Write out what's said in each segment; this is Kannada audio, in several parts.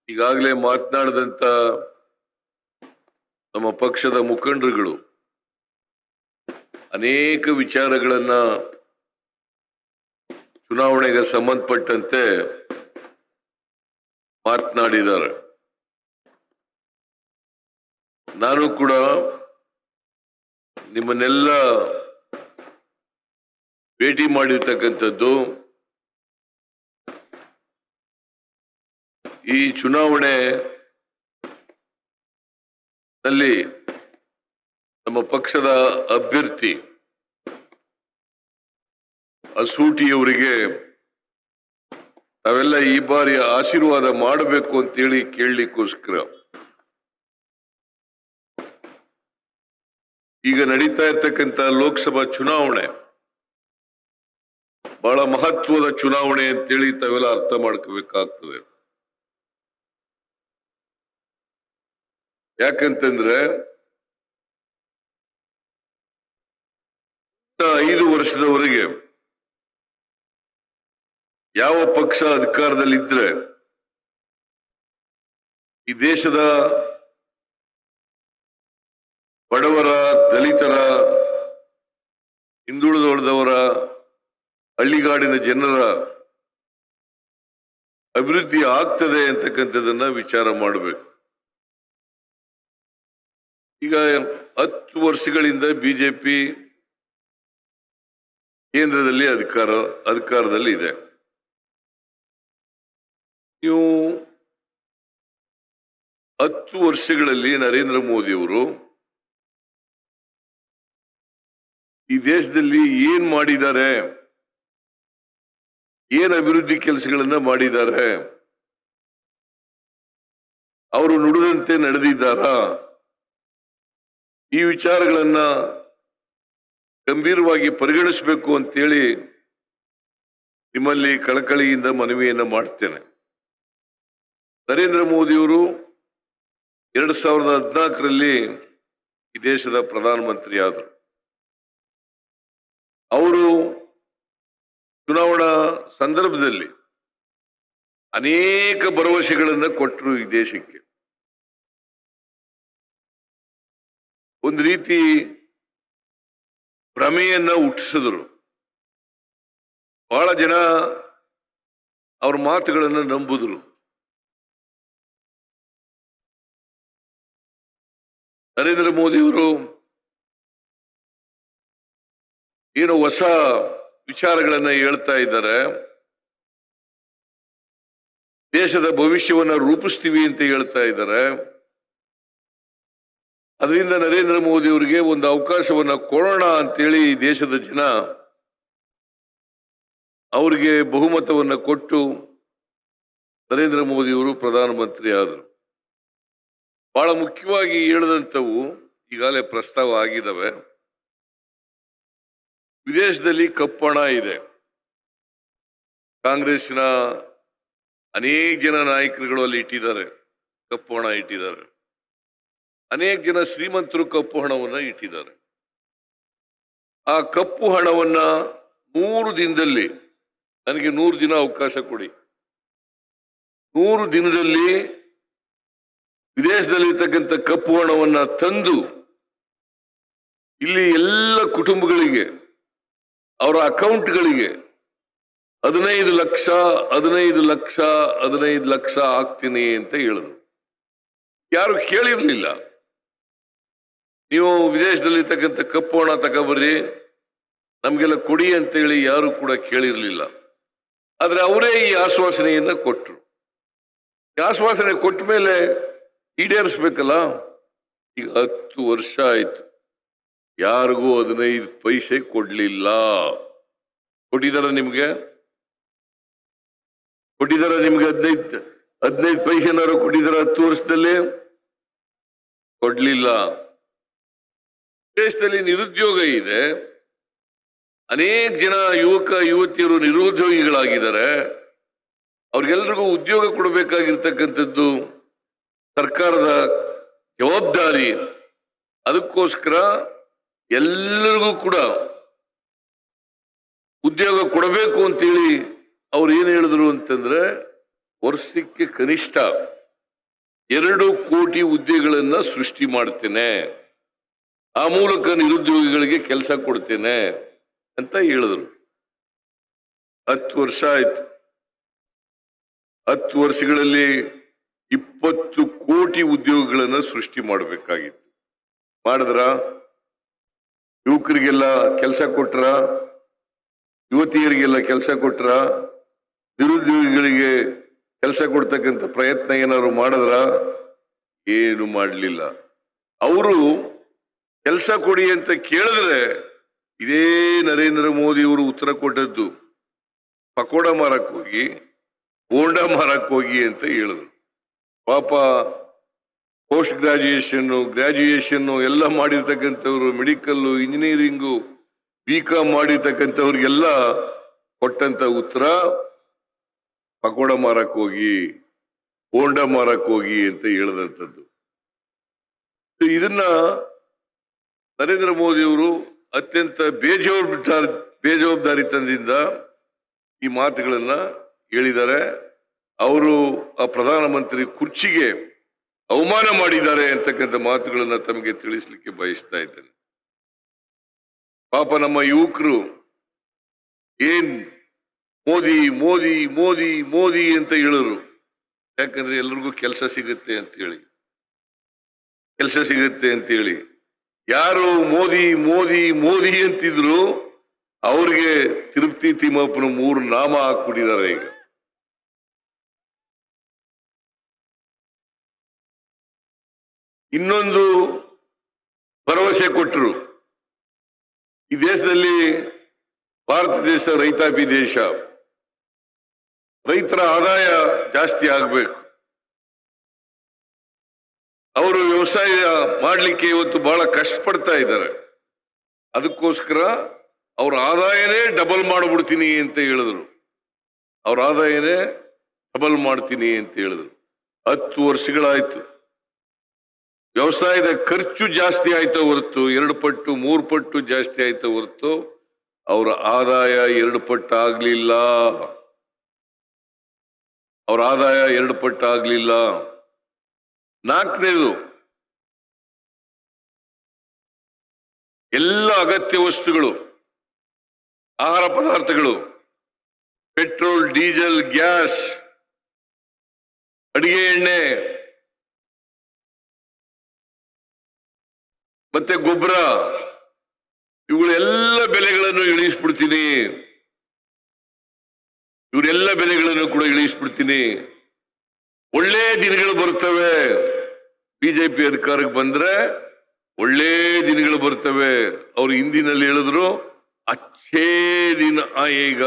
ಈಗಾಗಲೇ ಮಾತನಾಡಿದಂತ ನಮ್ಮ ಪಕ್ಷದ ಮುಖಂಡರುಗಳು ಅನೇಕ ವಿಚಾರಗಳನ್ನ ಚುನಾವಣೆಗೆ ಸಂಬಂಧಪಟ್ಟಂತೆ ಮಾತನಾಡಿದ್ದಾರೆ. ನಾನು ಕೂಡ ನಿಮ್ಮನ್ನೆಲ್ಲ ಭೇಟಿ ಮಾಡಿರ್ತಕ್ಕಂಥದ್ದು ಈ ಚುನಾವಣೆ ನಲ್ಲಿ ನಮ್ಮ ಪಕ್ಷದ ಅಭ್ಯರ್ಥಿ ಅಸೂಟಿಯವರಿಗೆ ನಾವೆಲ್ಲ ಈ ಬಾರಿ ಆಶೀರ್ವಾದ ಮಾಡಬೇಕು ಅಂತೇಳಿ ಕೇಳಲಿಕ್ಕೋಸ್ಕರ ಈಗ ನಡೀತಾ ಇರ್ತಕ್ಕಂಥ ಲೋಕಸಭಾ ಚುನಾವಣೆ ಬಹಳ ಮಹತ್ವದ ಚುನಾವಣೆ ಅಂತೇಳಿ ತಾವೆಲ್ಲ ಅರ್ಥ ಮಾಡ್ಕೋಬೇಕಾಗ್ತದೆ. ಯಾಕಂತಂದ್ರೆ 5 ವರ್ಷದವರೆಗೆ ಯಾವ ಪಕ್ಷ ಅಧಿಕಾರದಲ್ಲಿದ್ರೆ ಈ ದೇಶದ ಬಡವರ, ದಲಿತರ, ಹಿಂದುಳಿದವರ, ಹಳ್ಳಿಗಾಡಿನ ಜನರ ಅಭಿವೃದ್ಧಿ ಆಗ್ತದೆ ಅಂತಕ್ಕಂಥದ್ದನ್ನ ವಿಚಾರ ಮಾಡಬೇಕು. ಈಗ 10 ವರ್ಷಗಳಿಂದ ಬಿಜೆಪಿ ಕೇಂದ್ರದಲ್ಲಿ ಅಧಿಕಾರದಲ್ಲಿ ಇದೆ. ನೀವು 10 ವರ್ಷಗಳಲ್ಲಿ ನರೇಂದ್ರ ಮೋದಿ ಅವರು ಈ ದೇಶದಲ್ಲಿ ಏನ್ ಮಾಡಿದ್ದಾರೆ, ಏನ್ ಅಭಿವೃದ್ಧಿ ಕೆಲಸಗಳನ್ನ ಮಾಡಿದ್ದಾರೆ, ಅವರು ನುಡಿದಂತೆ ನಡೆದಿದ್ದಾರಾ, ಈ ವಿಚಾರಗಳನ್ನ ಗಂಭೀರವಾಗಿ ಪರಿಗಣಿಸಬೇಕು ಅಂತೇಳಿ ನಿಮ್ಮಲ್ಲಿ ಕಳಕಳಿಯಿಂದ ಮನವಿಯನ್ನ ಮಾಡ್ತೇನೆ. ನರೇಂದ್ರ ಮೋದಿಯವರು 2014ರಲ್ಲಿ ಈ ದೇಶದ ಪ್ರಧಾನಮಂತ್ರಿ ಆದರು. ಅವರು ಚುನಾವಣಾ ಸಂದರ್ಭದಲ್ಲಿ ಅನೇಕ ಭರವಸೆಗಳನ್ನ ಕೊಟ್ಟರು ಈ ದೇಶಕ್ಕೆ. ಒಂದು ರೀತಿ ಭ್ರಮೆಯನ್ನ ಹುಟ್ಟಿಸಿದ್ರು. ಬಹಳ ಜನ ಅವ್ರ ಮಾತುಗಳನ್ನು ನಂಬಿದ್ರು. ನರೇಂದ್ರ ಮೋದಿಯವರು ಏನು ಹೊಸ ವಿಚಾರಗಳನ್ನ ಹೇಳ್ತಾ ಇದ್ದಾರೆ, ದೇಶದ ಭವಿಷ್ಯವನ್ನ ರೂಪಿಸ್ತೀವಿ ಅಂತ ಹೇಳ್ತಾ ಇದ್ದಾರೆ. ಅದರಿಂದ ನರೇಂದ್ರ ಮೋದಿ ಅವರಿಗೆ ಒಂದು ಅವಕಾಶವನ್ನ ಕೊಡೋಣ ಅಂತೇಳಿ ಈ ದೇಶದ ಜನ ಅವರಿಗೆ ಬಹುಮತವನ್ನ ಕೊಟ್ಟು ನರೇಂದ್ರ ಮೋದಿ ಅವರು ಪ್ರಧಾನಮಂತ್ರಿ ಆದರು. ಬಹಳ ಮುಖ್ಯವಾಗಿ ಹೇಳಿದಂಥವು ಈಗಾಗಲೇ ಪ್ರಸ್ತಾವ ಆಗಿದ್ದಾವೆ. ವಿದೇಶದಲ್ಲಿ ಕಪ್ಪು ಹಣ ಇದೆ. ಕಾಂಗ್ರೆಸ್ನ ಅನೇಕ ಜನ ನಾಯಕರುಗಳು ಅಲ್ಲಿ ಇಟ್ಟಿದ್ದಾರೆ, ಕಪ್ಪು ಹಣ ಇಟ್ಟಿದ್ದಾರೆ. ಅನೇಕ ಜನ ಶ್ರೀಮಂತರು ಕಪ್ಪು ಹಣವನ್ನ ಇಟ್ಟಿದ್ದಾರೆ. ಆ ಕಪ್ಪು ಹಣವನ್ನ 100 ದಿನದಲ್ಲಿ, ನನಗೆ 100 ದಿನ ಅವಕಾಶ ಕೊಡಿ, 100 ದಿನದಲ್ಲಿ ವಿದೇಶದಲ್ಲಿರ್ತಕ್ಕಂಥ ಕಪ್ಪು ಹಣವನ್ನ ತಂದು ಇಲ್ಲಿ ಎಲ್ಲ ಕುಟುಂಬಗಳಿಗೆ ಅವರ ಅಕೌಂಟ್ಗಳಿಗೆ 15 ಲಕ್ಷ 15 ಲಕ್ಷ 15 ಲಕ್ಷ ಹಾಕ್ತೀನಿ ಅಂತ ಹೇಳಿದ್ರು. ಯಾರು ಕೇಳಿರ್ಲಿಲ್ಲ. ನೀವು ವಿದೇಶದಲ್ಲಿರ್ತಕ್ಕಂಥ ಕಪ್ಪು ಹಣ ತಗೊಬರ್ರಿ, ನಮ್ಗೆಲ್ಲ ಕೊಡಿ ಅಂತೇಳಿ ಯಾರು ಕೂಡ ಕೇಳಿರ್ಲಿಲ್ಲ. ಆದ್ರೆ ಅವರೇ ಈ ಆಶ್ವಾಸನೆಯನ್ನ ಕೊಟ್ಟರು. ಈ ಆಶ್ವಾಸನೆ ಕೊಟ್ಟ ಮೇಲೆ ಈಡೇರಿಸ್ಬೇಕಲ್ಲ. ಈಗ 10 ವರ್ಷ ಆಯ್ತು, ಯಾರಿಗೂ 15 ಪೈಸೆ ಕೊಡ್ಲಿಲ್ಲ. ಕೊಟ್ಟಿದಾರ ನಿಮ್ಗೆ 15 ಪೈಸೆನಾರು ಕೊಟ್ಟಿದಾರ? 10 ವರ್ಷದಲ್ಲಿ ಕೊಡ್ಲಿಲ್ಲ. ದೇಶದಲ್ಲಿ ನಿರುದ್ಯೋಗ ಇದೆ. ಅನೇಕ ಜನ ಯುವಕ ಯುವತಿಯರು ನಿರುದ್ಯೋಗಿಗಳಾಗಿದ್ದಾರೆ. ಅವ್ರಿಗೆಲ್ರಿಗೂ ಉದ್ಯೋಗ ಕೊಡಬೇಕಾಗಿರ್ತಕ್ಕಂಥದ್ದು ಸರ್ಕಾರದ ಜವಾಬ್ದಾರಿ. ಅದಕ್ಕೋಸ್ಕರ ಎಲ್ಲರಿಗೂ ಕೂಡ ಉದ್ಯೋಗ ಕೊಡಬೇಕು ಅಂತೇಳಿ ಅವ್ರು ಏನ್ ಹೇಳಿದ್ರು ಅಂತಂದ್ರೆ, ವರ್ಷಕ್ಕೆ ಕನಿಷ್ಠ 2 ಕೋಟಿ ಹುದ್ದೆಗಳನ್ನ ಸೃಷ್ಟಿ ಮಾಡ್ತೇನೆ, ಆ ಮೂಲಕ ನಿರುದ್ಯೋಗಿಗಳಿಗೆ ಕೆಲಸ ಕೊಡ್ತೇನೆ ಅಂತ ಹೇಳಿದ್ರು. 10 ವರ್ಷ ಆಯ್ತು. 10 ವರ್ಷಗಳಲ್ಲಿ 20 ಕೋಟಿ ಉದ್ಯೋಗಗಳನ್ನ ಸೃಷ್ಟಿ ಮಾಡಬೇಕಾಗಿತ್ತು. ಮಾಡಿದ್ರ? ಯುವಕರಿಗೆಲ್ಲ ಕೆಲಸ ಕೊಟ್ರ? ಯುವತಿಯರಿಗೆಲ್ಲ ಕೆಲಸ ಕೊಟ್ರ? ನಿರುದ್ಯೋಗಿಗಳಿಗೆ ಕೆಲಸ ಕೊಡ್ತಕ್ಕಂಥ ಪ್ರಯತ್ನ ಏನಾದ್ರು ಮಾಡಿದ್ರ? ಏನು ಮಾಡಲಿಲ್ಲ. ಅವರು ಕೆಲಸ ಕೊಡಿ ಅಂತ ಕೇಳಿದ್ರೆ ಇದೇ ನರೇಂದ್ರ ಮೋದಿ ಅವರು ಉತ್ತರ ಕೊಟ್ಟದ್ದು, ಪಕೋಡ ಮಾರಕ್ ಹೋಗಿ, ಬೋಂಡ ಮಾರಕ್ ಹೋಗಿ ಅಂತ ಹೇಳಿದ್ರು. ಪಾಪ ಪೋಸ್ಟ್ ಗ್ರಾಜುಯೇಷನ್ ಎಲ್ಲ ಮಾಡಿರ್ತಕ್ಕಂಥವ್ರು, ಮೆಡಿಕಲ್ಲು, ಇಂಜಿನಿಯರಿಂಗು, BCom ಮಾಡಿರ್ತಕ್ಕಂಥವ್ರಿಗೆಲ್ಲ ಕೊಟ್ಟಂತ ಉತ್ತರ ಪಕೋಡ ಮಾರಕ್ ಹೋಗಿ, ಬೋಂಡ ಮಾರಕ್ ಹೋಗಿ ಅಂತ ಹೇಳಿದಂಥದ್ದು. ಇದನ್ನ ನರೇಂದ್ರ ಮೋದಿ ಅವರು ಅತ್ಯಂತ ಬೇಜವಾಬ್ದಾರಿತನದಿಂದ ಈ ಮಾತುಗಳನ್ನ ಹೇಳಿದ್ದಾರೆ. ಅವರು ಆ ಪ್ರಧಾನಮಂತ್ರಿ ಕುರ್ಚಿಗೆ ಅವಮಾನ ಮಾಡಿದ್ದಾರೆ ಅಂತಕ್ಕಂಥ ಮಾತುಗಳನ್ನ ತಮಗೆ ತಿಳಿಸ್ಲಿಕ್ಕೆ ಬಯಸ್ತಾ ಇದ್ದೇನೆ. ಪಾಪ ನಮ್ಮ ಯುವಕರು ಏನ್ ಮೋದಿ ಮೋದಿ ಮೋದಿ ಮೋದಿ ಅಂತ ಹೇಳಿದ್ರು. ಯಾಕಂದ್ರೆ ಎಲ್ರಿಗೂ ಕೆಲಸ ಸಿಗುತ್ತೆ ಅಂತ ಹೇಳಿ ಯಾರು ಮೋದಿ ಮೋದಿ ಮೋದಿ ಅಂತಿದ್ರು ಅವ್ರಿಗೆ ತಿರುಪತಿ ತಿಮ್ಮಪ್ಪನ 3 ನಾಮ ಹಾಕ್ಬಿಟ್ಟಿದ್ದಾರೆ. ಈಗ ಇನ್ನೊಂದು ಭರವಸೆ ಕೊಟ್ಟರು. ಈ ದೇಶದಲ್ಲಿ ಭಾರತ ದೇಶ ರೈತಾಪಿ ದೇಶ, ರೈತರ ಆದಾಯ ಜಾಸ್ತಿ ಆಗಬೇಕು. ಅವರು ವ್ಯವಸಾಯ ಮಾಡಲಿಕ್ಕೆ ಇವತ್ತು ಬಹಳ ಕಷ್ಟಪಡ್ತಾ ಇದ್ದಾರೆ. ಅದಕ್ಕೋಸ್ಕರ ಅವ್ರ ಆದಾಯನೇ ಡಬಲ್ ಮಾಡಿಬಿಡ್ತೀನಿ ಅಂತ ಹೇಳಿದ್ರು. ಅವ್ರ ಆದಾಯನೇ ಡಬಲ್ ಮಾಡ್ತೀನಿ ಅಂತ ಹೇಳಿದ್ರು. 10 ವರ್ಷಗಳಾಯ್ತು. ವ್ಯವಸಾಯದ ಖರ್ಚು ಜಾಸ್ತಿ ಆಯ್ತಾ ಹೊರತು 2 ಪಟ್ಟು 3 ಪಟ್ಟು ಜಾಸ್ತಿ ಆಯ್ತಾ ಹೊರತು ಅವರ ಆದಾಯ 2 ಪಟ್ಟು ಆಗ್ಲಿಲ್ಲ. ಅವರ ಆದಾಯ 2 ಪಟ್ಟು ಆಗ್ಲಿಲ್ಲ. 4ನೇದು, ಎಲ್ಲ ಅಗತ್ಯ ವಸ್ತುಗಳು, ಆಹಾರ ಪದಾರ್ಥಗಳು, ಪೆಟ್ರೋಲ್, ಡೀಸೆಲ್, ಗ್ಯಾಸ್, ಅಡಿಗೆ ಎಣ್ಣೆ ಮತ್ತೆ ಗೊಬ್ಬರ, ಇವುಗಳೆಲ್ಲ ಬೆಲೆಗಳನ್ನು ಇಳಿಸ್ಬಿಡ್ತೀನಿ. ಇವರೆಲ್ಲ ಬೆಲೆಗಳನ್ನು ಕೂಡ ಇಳಿಸ್ಬಿಡ್ತೀನಿ. ಒಳ್ಳೆ ದಿನಗಳು ಬರ್ತವೆ. ಬಿಜೆಪಿ ಅಧಿಕಾರಕ್ಕೆ ಬಂದ್ರೆ ಒಳ್ಳೆ ದಿನಗಳು ಬರ್ತವೆ. ಅವ್ರು ಹಿಂದಿನಲ್ಲಿ ಹೇಳಿದ್ರು ಅಚ್ಚೇ ದಿನ ಆಯೇಗ.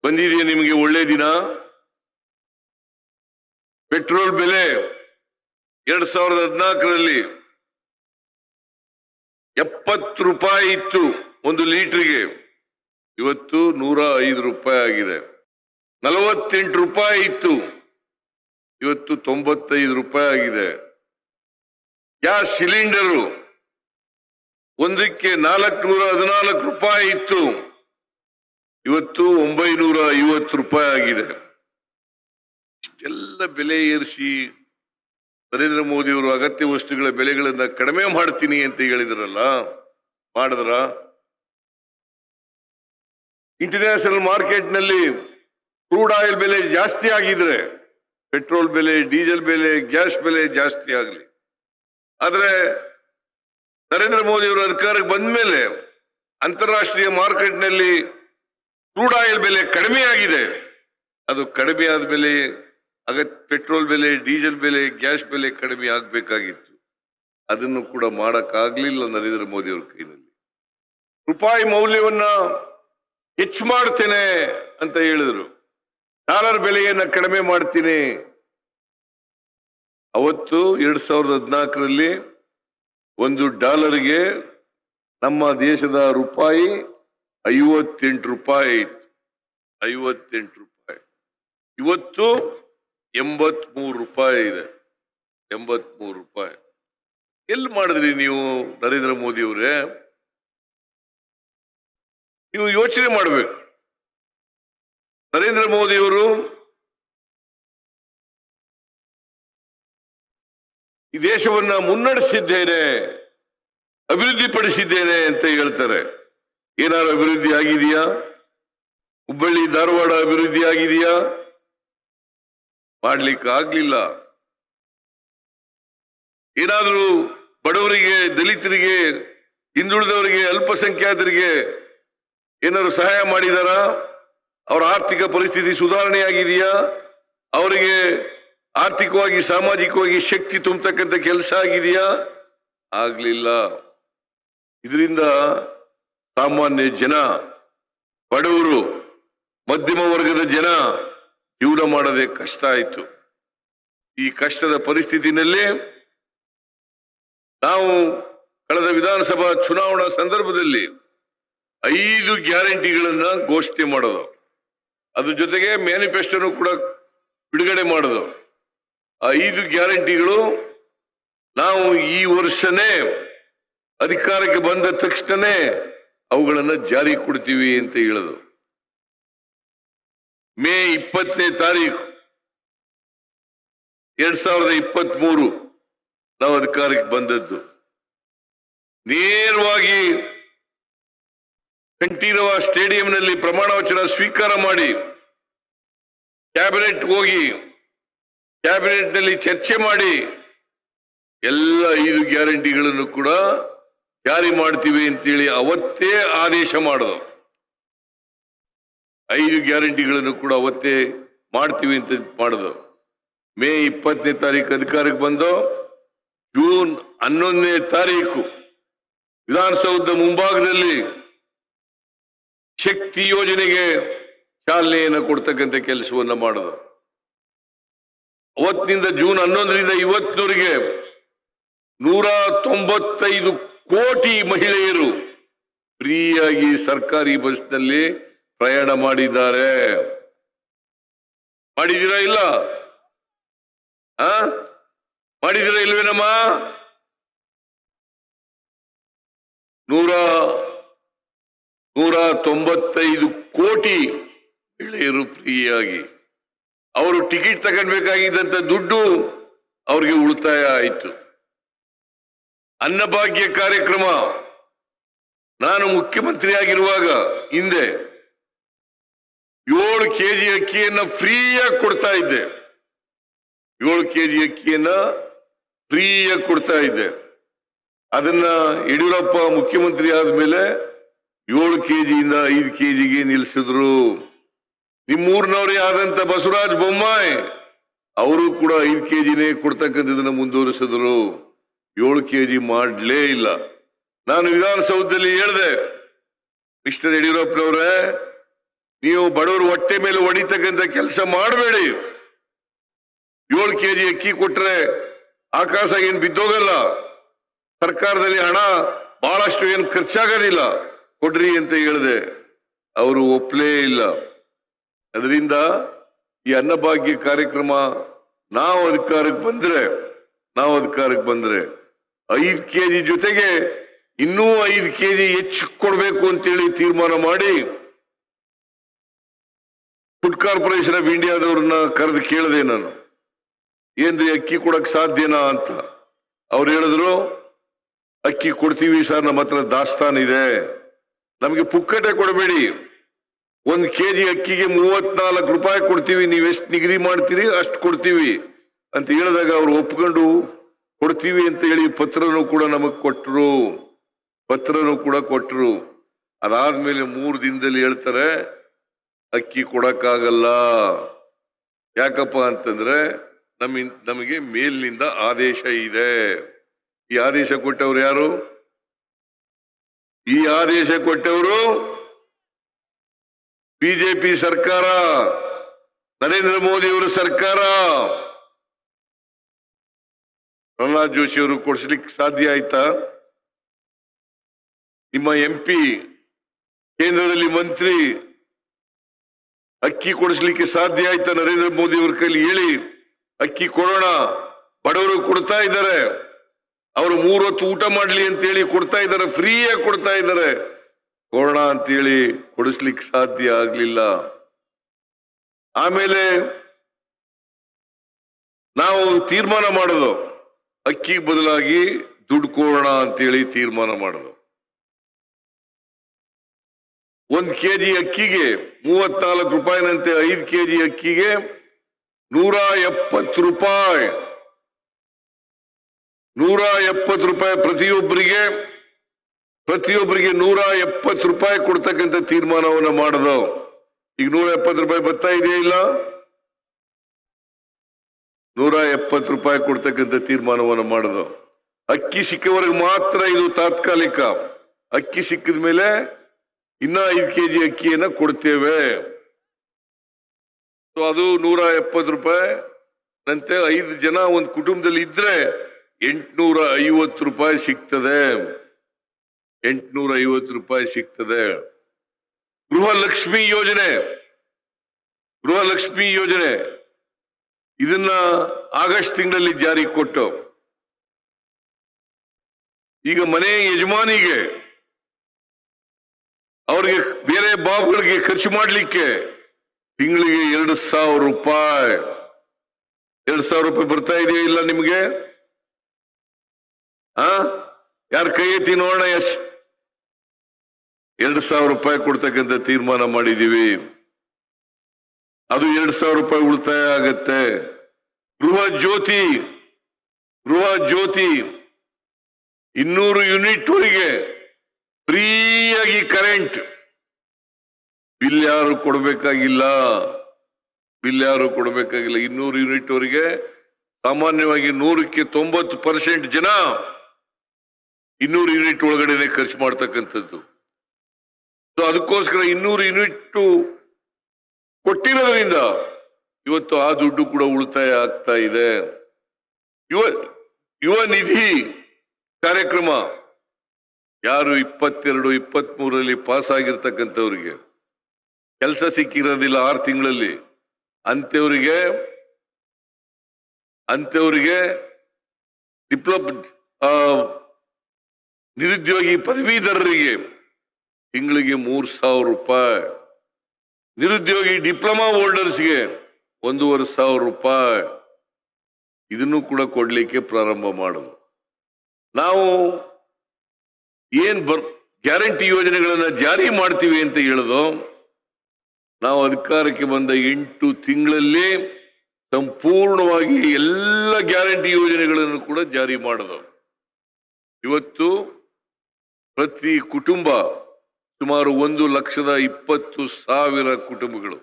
ಬಂದಿದೆಯಾ ನಿಮಗೆ ಒಳ್ಳೆ ದಿನ? ಪೆಟ್ರೋಲ್ ಬೆಲೆ 2014ರಲ್ಲಿ 70 ರೂಪಾಯಿ ಇತ್ತು 1 ಲೀಟರ್ಗೆ. ಇವತ್ತು 105 ರೂಪಾಯಿ ಆಗಿದೆ. 48 ರೂಪಾಯಿ ಇತ್ತು, ಇವತ್ತು 95 ರೂಪಾಯಿ ಆಗಿದೆ. ಗ್ಯಾಸ್ ಸಿಲಿಂಡರು ಒಂದಕ್ಕೆ 414 ರೂಪಾಯಿ ಇತ್ತು, ಇವತ್ತು 950 ರೂಪಾಯಿ ಆಗಿದೆ. ಇಷ್ಟೆಲ್ಲ ಬೆಲೆ ಏರಿಸಿ ನರೇಂದ್ರ ಮೋದಿ ಅವರು ಅಗತ್ಯ ವಸ್ತುಗಳ ಬೆಲೆಗಳನ್ನ ಕಡಿಮೆ ಮಾಡ್ತೀನಿ ಅಂತ ಹೇಳಿದ್ರಲ್ಲ, ಮಾಡಿದ್ರ? ಇಂಟರ್ನ್ಯಾಷನಲ್ ಮಾರ್ಕೆಟ್ ನಲ್ಲಿ ಕ್ರೂಡ್ ಆಯಿಲ್ ಬೆಲೆ ಜಾಸ್ತಿ ಆಗಿದ್ರೆ, ಪೆಟ್ರೋಲ್ ಬೆಲೆ, ಡೀಸೆಲ್ ಬೆಲೆ, ಗ್ಯಾಸ್ ಬೆಲೆ ಜಾಸ್ತಿ ಆಗಲಿ. ಆದ್ರೆ ನರೇಂದ್ರ ಮೋದಿ ಅವರು ಅಧಿಕಾರಕ್ಕೆ ಬಂದ ಮೇಲೆ ಅಂತಾರಾಷ್ಟ್ರೀಯ ಮಾರ್ಕೆಟ್ ನಲ್ಲಿ ಕ್ರೂಡ್ ಆಯಿಲ್ ಬೆಲೆ ಕಡಿಮೆ ಆಗಿದೆ. ಅದು ಕಡಿಮೆ ಆದ ಬೆಲೆ ಪೆಟ್ರೋಲ್ ಬೆಲೆ, ಡೀಸೆಲ್ ಬೆಲೆ, ಗ್ಯಾಸ್ ಬೆಲೆ ಕಡಿಮೆ ಆಗ್ಬೇಕಾಗಿತ್ತು. ಅದನ್ನು ಕೂಡ ಮಾಡಕ್ಕಾಗ್ಲಿಲ್ಲ ನರೇಂದ್ರ ಮೋದಿ ಅವ್ರ ಕೈನಲ್ಲಿ. ರೂಪಾಯಿ ಮೌಲ್ಯವನ್ನ ಹೆಚ್ಚು ಮಾಡ್ತೇನೆ ಅಂತ ಹೇಳಿದ್ರು. ಡಾಲರ್ ಬೆಲೆಯನ್ನ ಕಡಿಮೆ ಮಾಡ್ತೀನಿ. ಅವತ್ತು 2014ರಲ್ಲಿ $1ಗೆ ನಮ್ಮ ದೇಶದ ರೂಪಾಯಿ 58 ರೂಪಾಯಿ ಇತ್ತು. 58 ರೂಪಾಯಿ. ಇವತ್ತು 83 ರೂಪಾಯಿ ಇದೆ. 83 ರೂಪಾಯಿ. ಎಲ್ಲಿ ಮಾಡಿದ್ರಿ ನೀವು ನರೇಂದ್ರ ಮೋದಿ ಅವರೇ? ನೀವು ಯೋಚನೆ ಮಾಡಬೇಕು. ನರೇಂದ್ರ ಮೋದಿ ಅವರು ಈ ದೇಶವನ್ನ ಮುನ್ನಡೆಸಿದ್ದೇನೆ, ಅಭಿವೃದ್ಧಿಪಡಿಸಿದ್ದೇನೆ ಅಂತ ಹೇಳ್ತಾರೆ. ಏನಾದ್ರು ಅಭಿವೃದ್ಧಿ ಆಗಿದೆಯಾ? ಹುಬ್ಬಳ್ಳಿ ಧಾರವಾಡ ಅಭಿವೃದ್ಧಿ ಆಗಿದೆಯಾ? ಮಾಡ್ಲಿಕ್ಕೆ ಆಗ್ಲಿಲ್ಲ. ಏನಾದರೂ ಬಡವರಿಗೆ, ದಲಿತರಿಗೆ, ಹಿಂದುಳಿದವರಿಗೆ, ಅಲ್ಪಸಂಖ್ಯಾತರಿಗೆ ಏನಾದ್ರು ಸಹಾಯ ಮಾಡಿದಾರ? ಅವರ ಆರ್ಥಿಕ ಪರಿಸ್ಥಿತಿ ಸುಧಾರಣೆ ಆಗಿದೆಯಾ? ಅವರಿಗೆ ಆರ್ಥಿಕವಾಗಿ, ಸಾಮಾಜಿಕವಾಗಿ ಶಕ್ತಿ ತುಂಬತಕ್ಕಂಥ ಕೆಲಸ ಆಗಿದೆಯಾ? ಆಗ್ಲಿಲ್ಲ. ಇದರಿಂದ ಸಾಮಾನ್ಯ ಜನ, ಬಡವರು, ಮಧ್ಯಮ ವರ್ಗದ ಜನ ಜೀವನ ಮಾಡದೆ ಕಷ್ಟ ಆಯಿತು. ಈ ಕಷ್ಟದ ಪರಿಸ್ಥಿತಿನಲ್ಲಿ ನಾವು ಕಳೆದ ವಿಧಾನಸಭಾ ಚುನಾವಣಾ ಸಂದರ್ಭದಲ್ಲಿ 5 ಗ್ಯಾರಂಟಿಗಳನ್ನ ಘೋಷಣೆ ಮಾಡೋದು, ಅದ್ರ ಜೊತೆಗೆ ಮ್ಯಾನಿಫೆಸ್ಟೋನು ಕೂಡ ಬಿಡುಗಡೆ ಮಾಡೋದು. ಆ 5 ಗ್ಯಾರಂಟಿಗಳು ನಾವು ಈ ವರ್ಷನೇ ಅಧಿಕಾರಕ್ಕೆ ಬಂದ ತಕ್ಷಣನೇ ಅವುಗಳನ್ನ ಜಾರಿ ಕೊಡ್ತೀವಿ ಅಂತ ಹೇಳೋದು. ಮೇ 20ನೇ ತಾರೀಕು 2023 ನಾವು ಅಧಿಕಾರಕ್ಕೆ ಬಂದದ್ದು. ನೇರವಾಗಿ ಕಂಠೀರವ ಸ್ಟೇಡಿಯಂನಲ್ಲಿ ಪ್ರಮಾಣ ವಚನ ಸ್ವೀಕಾರ ಮಾಡಿ ಕ್ಯಾಬಿನೆಟ್ ಹೋಗಿ ಕ್ಯಾಬಿನೆಟ್ ನಲ್ಲಿ ಚರ್ಚೆ ಮಾಡಿ ಎಲ್ಲ 5 ಗ್ಯಾರಂಟಿಗಳನ್ನು ಕೂಡ ಜಾರಿ ಮಾಡ್ತೀವಿ ಅಂತೇಳಿ ಅವತ್ತೇ ಆದೇಶ ಮಾಡೋದು. 5 ಗ್ಯಾರಂಟಿಗಳನ್ನು ಕೂಡ ಅವತ್ತೇ ಮಾಡ್ತೀವಿ ಅಂತ ಮಾಡೋದು. ಮೇ 20ನೇ ತಾರೀಕು ಅಧಿಕಾರಕ್ಕೆ ಬಂದು ಜೂನ್ 11ನೇ ತಾರೀಕು ವಿಧಾನಸೌಧದ ಮುಂಭಾಗದಲ್ಲಿ ಶಕ್ತಿ ಯೋಜನೆಗೆ ಚಾಲನೆಯನ್ನು ಕೊಡ್ತಕ್ಕಂಥ ಕೆಲಸವನ್ನ ಮಾಡೋದು. ಅವತ್ತಿನಿಂದ ಜೂನ್ 11ರಿಂದ ಇವತ್ತಿನವರೆಗೆ 195 ಕೋಟಿ ಮಹಿಳೆಯರು ಫ್ರೀಯಾಗಿ ಸರ್ಕಾರಿ ಬಸ್ನಲ್ಲಿ ಪ್ರಯಾಣ ಮಾಡಿದ್ದಾರೆ. ಮಾಡಿದ್ದೀರಾ? ಇಲ್ಲ ಮಾಡಿದ್ದೀರಾ ಇಲ್ವೇನಮ್ಮ? 195 ಕೋಟಿ ಮಹಿಳೆಯರು ಫ್ರೀಯಾಗಿ. ಅವರು ಟಿಕೆಟ್ ತಗೊಳ್ಬೇಕಾಗಿದ್ದಂತ ದುಡ್ಡು ಅವ್ರಿಗೆ ಉಳಿತಾಯ ಆಯಿತು. ಅನ್ನಭಾಗ್ಯ ಕಾರ್ಯಕ್ರಮ ನಾನು ಮುಖ್ಯಮಂತ್ರಿ ಆಗಿರುವಾಗ ಹಿಂದೆ 7 ಕೆಜಿ ಅಕ್ಕಿಯನ್ನ ಫ್ರೀಯಾಗಿ ಕೊಡ್ತಾ ಇದ್ದೆ. 7 ಕೆಜಿ ಅಕ್ಕಿಯನ್ನ ಫ್ರೀಯಾಗಿ ಕೊಡ್ತಾ ಇದ್ದೆ. ಅದನ್ನ ಯಡಿಯೂರಪ್ಪ ಮುಖ್ಯಮಂತ್ರಿ ಆದ್ಮೇಲೆ 7 ಕೆಜಿಯಿಂದ 5 ಕೆಜಿಗೆ ನಿಲ್ಲಿಸಿದ್ರು. ನಿಮ್ಮೂರಿನವರೇ ಆದಂತ ಬಸವರಾಜ ಬೊಮ್ಮಾಯಿ ಅವರು ಕೂಡ 5 ಕೆಜಿನೇ ಕೊಡ್ತಕ್ಕಂಥದನ್ನ ಮುಂದುವರಿಸಿದ್ರು. 7 ಕೆಜಿ ಮಾಡಲೇ ಇಲ್ಲ. ನಾನು ವಿಧಾನಸೌಧದಲ್ಲಿ ಹೇಳಿದೆ, ಮಿಸ್ಟರ್ ಯಡಿಯೂರಪ್ಪನವರೇ, ನೀವು ಬಡವರು ಹೊಟ್ಟೆ ಮೇಲೆ ಹೊಡಿತಕ್ಕಂಥ ಕೆಲಸ ಮಾಡಬೇಡಿ. 7 ಕೆಜಿ ಅಕ್ಕಿ ಕೊಟ್ರೆ ಆಕಾಶ ಏನ್ ಬಿದ್ದೋಗಲ್ಲ, ಸರ್ಕಾರದಲ್ಲಿ ಹಣ ಬಹಳಷ್ಟು ಏನು ಖರ್ಚಾಗೋದಿಲ್ಲ, ಕೊಡ್ರಿ ಅಂತ ಹೇಳಿದೆ. ಅವರು ಒಪ್ಪಲೇ ಇಲ್ಲ. ಅದರಿಂದ ಈ ಅನ್ನಭಾಗ್ಯ ಕಾರ್ಯಕ್ರಮ ನಾವು ಅಧಿಕಾರಕ್ಕೆ ಬಂದ್ರೆ 5 ಕೆಜಿ ಜೊತೆಗೆ ಇನ್ನೂ 5 ಕೆಜಿ ಹೆಚ್ಚು ಕೊಡಬೇಕು ಅಂತೇಳಿ ತೀರ್ಮಾನ ಮಾಡಿ ಫುಡ್ ಕಾರ್ಪೊರೇಷನ್ ಆಫ್ ಇಂಡಿಯಾದವ್ರನ್ನ ಕರೆದು ಕೇಳಿದೆ ನಾನು, ಏನ್ರಿ ಅಕ್ಕಿ ಕೊಡಕ್ ಸಾಧ್ಯನಾ ಅಂತ. ಅವ್ರು ಹೇಳಿದ್ರು, ಅಕ್ಕಿ ಕೊಡ್ತೀವಿ ಸರ್, ನಮ್ಮ ಹತ್ರ ದಾಸ್ತಾನ್ ಇದೆ, ನಮಗೆ ಪುಕ್ಕಟೆ ಕೊಡಬೇಡಿ, 1 ಕೆಜಿ ಅಕ್ಕಿಗೆ 34 ರೂಪಾಯಿ ಕೊಡ್ತೀವಿ, ನೀವೆಷ್ಟು ನಿಗದಿ ಮಾಡ್ತೀರಿ ಅಷ್ಟು ಕೊಡ್ತೀವಿ ಅಂತ ಹೇಳಿದಾಗ ಅವ್ರು ಒಪ್ಕೊಂಡು ಕೊಡ್ತೀವಿ ಅಂತ ಹೇಳಿ ಪತ್ರನೂ ಕೂಡ ನಮಗ್ ಕೊಟ್ಟರು. ಅದಾದ್ಮೇಲೆ 3 ದಿನದಲ್ಲಿ ಹೇಳ್ತಾರೆ ಅಕ್ಕಿ ಕೊಡಕ್ಕಾಗಲ್ಲ. ಯಾಕಪ್ಪ ಅಂತಂದ್ರೆ ನಮಗೆ ಮೇಲಿನಿಂದ ಆದೇಶ ಇದೆ. ಈ ಆದೇಶ ಕೊಟ್ಟವ್ರು ಯಾರು? ಈ ಆದೇಶ ಕೊಟ್ಟವರು ಬಿಜೆಪಿ ಸರ್ಕಾರ, ನರೇಂದ್ರ ಮೋದಿ ಅವರ ಸರ್ಕಾರ. ಪ್ರಹ್ಲಾದ್ ಜೋಶಿ ಅವರು ಕೊಡಿಸ್ಲಿಕ್ಕೆ ಸಾಧ್ಯ ಆಯ್ತಾ? ನಿಮ್ಮ MP, ಕೇಂದ್ರದಲ್ಲಿ ಮಂತ್ರಿ ಅಕ್ಕಿ ಕೊಡಿಸ್ಲಿಕ್ಕೆ ಸಾಧ್ಯ ಆಯ್ತಾ? ನರೇಂದ್ರ ಮೋದಿ ಅವ್ರ ಕೈಲಿ ಹೇಳಿ ಅಕ್ಕಿ ಕೊಡೋಣ. ಬಡವರು ಕೊಡ್ತಾ ಇದ್ದಾರೆ, ಅವರು 3 ಹೊತ್ತು ಊಟ ಮಾಡ್ಲಿ ಅಂತೇಳಿ ಕೊಡ್ತಾ ಇದ್ದಾರೆ, ಫ್ರೀಯಾಗಿ ಕೊಡ್ತಾ ಇದ್ದಾರೆ. ಕೊಡೋಣ ಅಂತೇಳಿ ಕೊಡಿಸ್ಲಿಕ್ಕೆ ಸಾಧ್ಯ ಆಗ್ಲಿಲ್ಲ. ಆಮೇಲೆ ನಾವು ತೀರ್ಮಾನ ಮಾಡೋದು, ಅಕ್ಕಿ ಬದಲಾಗಿ ದುಡ್ಡು ಕೊಡೋಣ ಅಂತೇಳಿ ತೀರ್ಮಾನ ಮಾಡಿದ್ರು. 1 ಕೆಜಿ ಅಕ್ಕಿಗೆ 34 ರೂಪಾಯಿನಂತೆ 5 ಕೆಜಿ ಅಕ್ಕಿಗೆ 170 ರೂಪಾಯಿ. 170 ರೂಪಾಯಿ ಪ್ರತಿಯೊಬ್ಬರಿಗೆ 170 ರೂಪಾಯಿ ಕೊಡ್ತಕ್ಕಂಥ ತೀರ್ಮಾನವನ್ನು ಮಾಡಿದ್ರು. ಈಗ 170 ರೂಪಾಯಿ ಬರ್ತಾ ಇದೆಯಾ ಇಲ್ಲ? 170 ರೂಪಾಯಿ ಕೊಡ್ತಕ್ಕಂಥ ತೀರ್ಮಾನವನ್ನು ಮಾಡಿದ್ರು. ಅಕ್ಕಿ ಸಿಕ್ಕವರೆಗೆ ಮಾತ್ರ ಇದು ತಾತ್ಕಾಲಿಕ. ಅಕ್ಕಿ ಸಿಕ್ಕಿದ ಮೇಲೆ ಇನ್ನ 5 ಕೆಜಿ ಅಕ್ಕಿಯನ್ನ ಕೊಡ್ತೇವೆ. ಅದು 170 ರೂಪಾಯಿ ನಂತೆ 5 ಜನ ಒಂದು ಕುಟುಂಬದಲ್ಲಿ ಇದ್ರೆ 850 ರೂಪಾಯಿ ಸಿಗ್ತದೆ. 850 ರೂಪಾಯಿ ಸಿಗ್ತದೆ. ಗೃಹಲಕ್ಷ್ಮಿ ಯೋಜನೆ ಇದನ್ನ ಆಗಸ್ಟ್ ತಿಂಗಳಲ್ಲಿ ಜಾರಿ ಕೊಟ್ಟು ಈಗ ಮನೆ ಯಜಮಾನಿಗೆ ಅವ್ರಿಗೆ ಬೇರೆ ಬಾಬುಗಳಿಗೆ ಖರ್ಚು ಮಾಡ್ಲಿಕ್ಕೆ ತಿಂಗಳಿಗೆ 2,000 ರೂಪಾಯಿ. 2,000 ರೂಪಾಯಿ ಬರ್ತಾ ಇದೆಯಾ ಇಲ್ಲ ನಿಮ್ಗೆ? ಯಾರ ಕೈ ಎತ್ತಿ ನೋಡೋಣ. 2,000 ರೂಪಾಯಿ ಕೊಡ್ತಕ್ಕಂಥ ತೀರ್ಮಾನ ಮಾಡಿದೀವಿ. ಅದು 2,000 ರೂಪಾಯಿ ಉಳಿತಾಯ ಆಗತ್ತೆ. ಗೃಹ ಜ್ಯೋತಿ 200 ಯೂನಿಟ್ ವರೆಗೆ ಫ್ರೀಯಾಗಿ ಕರೆಂಟ್ ಬಿಲ್ ಯಾರು ಕೊಡಬೇಕಾಗಿಲ್ಲ. 200 ಯೂನಿಟ್ ವರೆಗೆ ಸಾಮಾನ್ಯವಾಗಿ 100ಕ್ಕೆ 90% ಜನ 200 ಯೂನಿಟ್ ಒಳಗಡೆನೆ ಖರ್ಚು ಮಾಡ್ತಕ್ಕಂಥದ್ದು. ಅದಕ್ಕೋಸ್ಕರ 200 ಯೂನಿಟ್ ಕೊಟ್ಟಿರೋದ್ರಿಂದ ಇವತ್ತು ಆ ದುಡ್ಡು ಕೂಡ ಉಳಿತಾಯ ಆಗ್ತಾ ಇದೆ. ಯುವ ನಿಧಿ ಕಾರ್ಯಕ್ರಮ ಯಾರು 22, 23ರಲ್ಲಿ ಪಾಸ್ ಆಗಿರ್ತಕ್ಕಂಥವ್ರಿಗೆ ಕೆಲಸ ಸಿಕ್ಕಿರೋದಿಲ್ಲ 6 ತಿಂಗಳಲ್ಲಿ, ಅಂತವರಿಗೆ ನಿರುದ್ಯೋಗಿ ಪದವೀಧರರಿಗೆ ತಿಂಗಳಿಗೆ 3,000 ರೂಪಾಯಿ, ನಿರುದ್ಯೋಗಿ ಡಿಪ್ಲೊಮಾ ಹೋಲ್ಡರ್ಸ್ಗೆ 1,500 ರೂಪಾಯಿ ಇದನ್ನು ಕೂಡ ಕೊಡ್ಲಿಕ್ಕೆ ಪ್ರಾರಂಭ ಮಾಡೋದು. ನಾವು ಗ್ಯಾರಂಟಿ ಯೋಜನೆಗಳನ್ನ ಜಾರಿ ಮಾಡ್ತೀವಿ ಅಂತ ಹೇಳೋದು, ನಾವು ಅಧಿಕಾರಕ್ಕೆ ಬಂದ 8 ತಿಂಗಳಲ್ಲಿ ಸಂಪೂರ್ಣವಾಗಿ ಎಲ್ಲ ಗ್ಯಾರಂಟಿ ಯೋಜನೆಗಳನ್ನು ಕೂಡ ಜಾರಿ ಮಾಡೋದು. ಇವತ್ತು ಪ್ರತಿ ಕುಟುಂಬ ಸುಮಾರು 1,20,000 ಕುಟುಂಬಗಳು,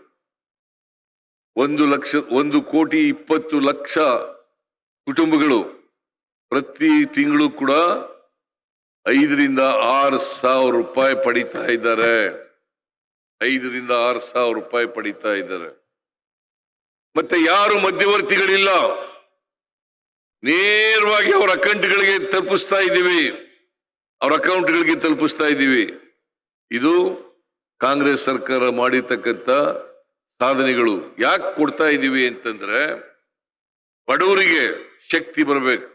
1,20,00,000 ಕುಟುಂಬಗಳು ಪ್ರತಿ ತಿಂಗಳು ಕೂಡ 5ರಿಂದ 6,000 ರೂಪಾಯಿ ಪಡಿತಾ ಇದ್ದಾರೆ. 5ರಿಂದ 6,000 ರೂಪಾಯಿ ಪಡಿತಾ ಇದ್ದಾರೆ. ಮತ್ತೆ ಯಾರು ಮಧ್ಯವರ್ತಿಗಳಿಲ್ಲ, ನೇರವಾಗಿ ಅವರ ಅಕೌಂಟ್ಗಳಿಗೆ ತಲುಪಿಸ್ತಾ ಇದ್ದೀವಿ. ಇದು ಕಾಂಗ್ರೆಸ್ ಸರ್ಕಾರ ಮಾಡಿರ್ತಕ್ಕಂಥ ಸಾಧನೆಗಳು. ಯಾಕೆ ಕೊಡ್ತಾ ಇದ್ದೀವಿ ಅಂತಂದ್ರೆ ಬಡವರಿಗೆ ಶಕ್ತಿ ಬರಬೇಕು.